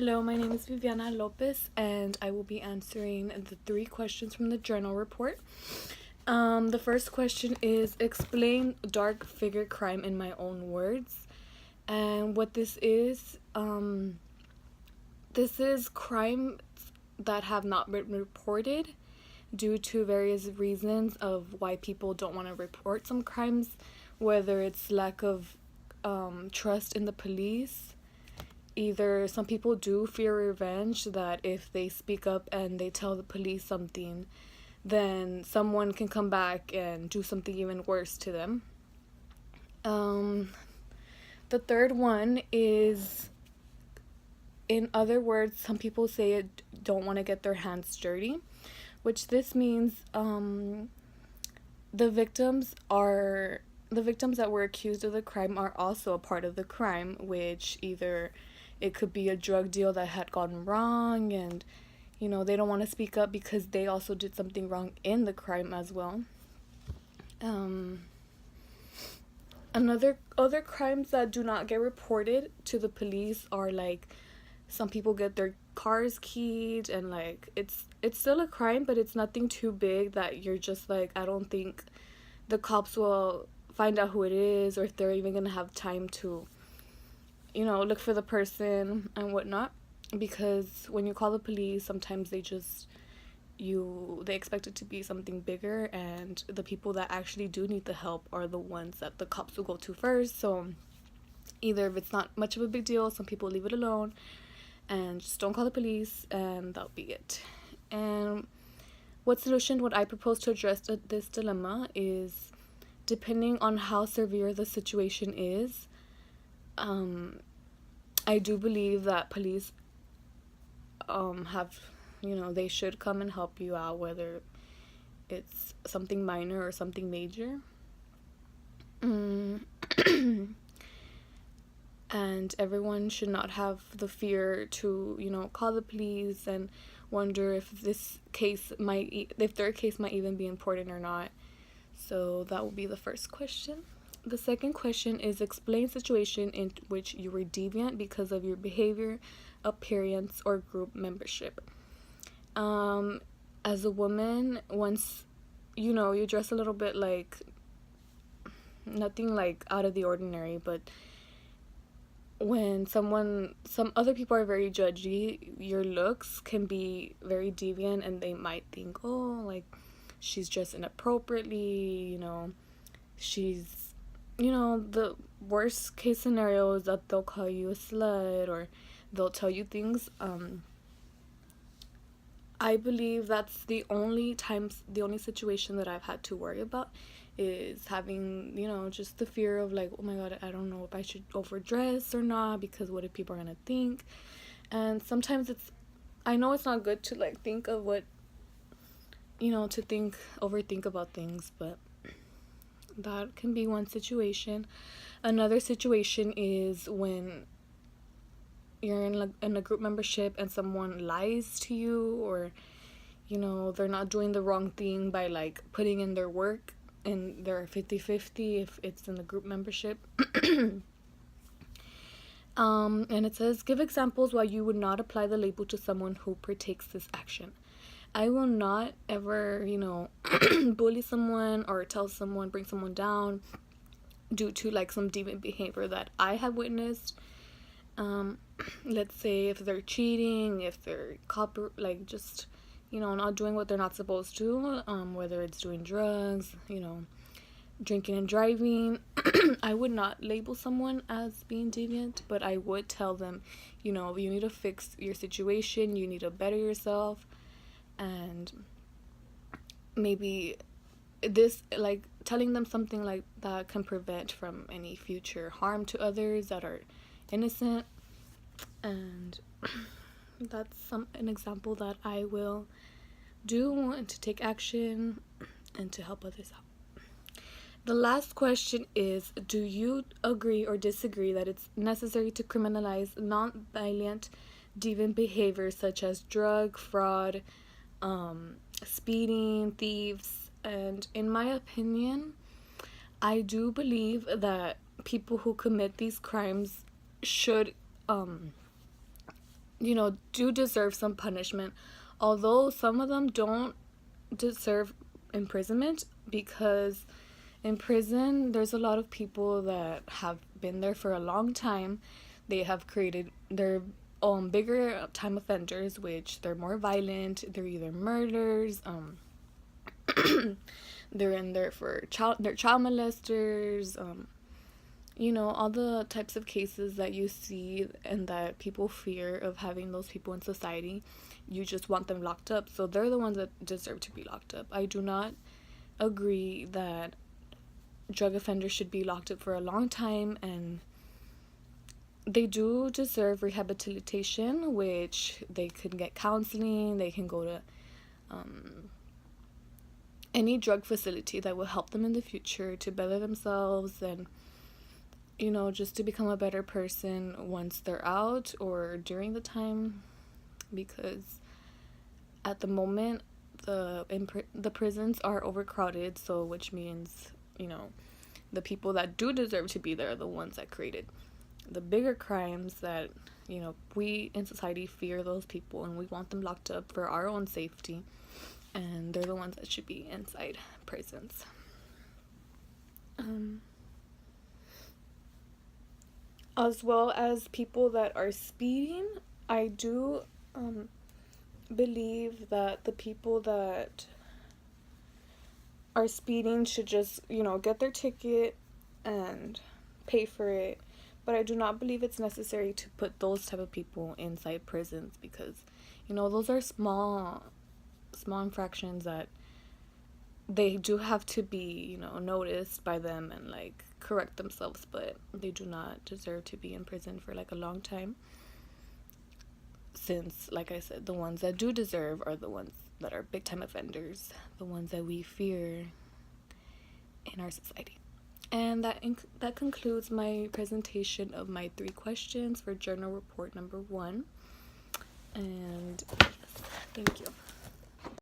Hello, my name is Viviana Lopez, and I will be answering the three questions from the journal report. The first question is explain dark figure crime in my own words. And what this is crime that have not been reported due to various reasons of why people don't want to report some crimes, whether it's lack of trust in the police. Either some people do fear revenge, that if they speak up and they tell the police something, then someone can come back and do something even worse to them. The third one is, in other words, some people say it don't want to get their hands dirty, which this means the victims that were accused of the crime are also a part of the crime, which either it could be a drug deal that had gone wrong, and they don't want to speak up because they also did something wrong in the crime as well. Other crimes that do not get reported to the police are like some people get their cars keyed, and like it's still a crime, but it's nothing too big that you're just like, I don't think the cops will find out who it is, or if they're even gonna have time to look for the person and whatnot, because when you call the police, sometimes they expect it to be something bigger, and the people that actually do need the help are the ones that the cops will go to first. So either if it's not much of a big deal, some people leave it alone and just don't call the police, and that'll be it. And what solution would I propose to address this dilemma is, depending on how severe the situation is, I do believe that police have, they should come and help you out, whether it's something minor or something major. And everyone should not have the fear to, call the police and wonder if their case might even be important or not. So that will be the first question. The second question is explain situation in which you were deviant because of your behavior, appearance, or group membership. As a woman, once you dress a little bit like nothing like out of the ordinary, but when some other people are very judgy, your looks can be very deviant, and they might think, oh, like she's dressed inappropriately, she's the worst case scenario is that they'll call you a slut, or they'll tell you things. I believe that's the only situation that I've had to worry about, is having, just the fear of like, oh my god, I don't know if I should overdress or not, because what if people are gonna think. And sometimes I know it's not good to like think of what, overthink about things, but that can be one situation. Another situation is when you're in a group membership and someone lies to you, or they're not doing the wrong thing by like putting in their work, and they're 50-50 if it's in the group membership. And it says, give examples why you would not apply the label to someone who partakes this action. I will not ever, bully someone or bring someone down due to like some deviant behavior that I have witnessed. Let's say if they're cheating, if they're just, not doing what they're not supposed to, whether it's doing drugs, drinking and driving. I would not label someone as being deviant, but I would tell them, you need to fix your situation, you need to better yourself. And maybe this, like, telling them something like that can prevent from any future harm to others that are innocent. And that's an example that I will do, and to take action and to help others out. The last question is, do you agree or disagree that it's necessary to criminalize non-violent deviant behaviors such as drug, fraud, speeding, thieves? And in my opinion, I do believe that people who commit these crimes should do deserve some punishment, although some of them don't deserve imprisonment, because in prison there's a lot of people that have been there for a long time. They have created their bigger time offenders, which they're more violent. They're either murders, they're in there for they're child molesters, all the types of cases that you see and that people fear of having those people in society. You just want them locked up, so they're the ones that deserve to be locked up. I do not agree that drug offenders should be locked up for a long time, and they do deserve rehabilitation, which they could get counseling. They can go to any drug facility that will help them in the future to better themselves, and just to become a better person once they're out or during the time, because at the moment the prisons are overcrowded, so which means the people that do deserve to be there are the ones that created the bigger crimes that we in society fear those people, and we want them locked up for our own safety, and they're the ones that should be inside prisons. As well as people that are speeding, I do believe that the people that are speeding should just get their ticket and pay for it. But I do not believe it's necessary to put those type of people inside prisons, because those are small infractions that they do have to be noticed by them and correct themselves, but they do not deserve to be in prison for a long time, since like I said, the ones that do deserve are the ones that are big time offenders, the ones that we fear in our society. And that concludes my presentation of my 3 questions for journal report number 1. And yes, thank you.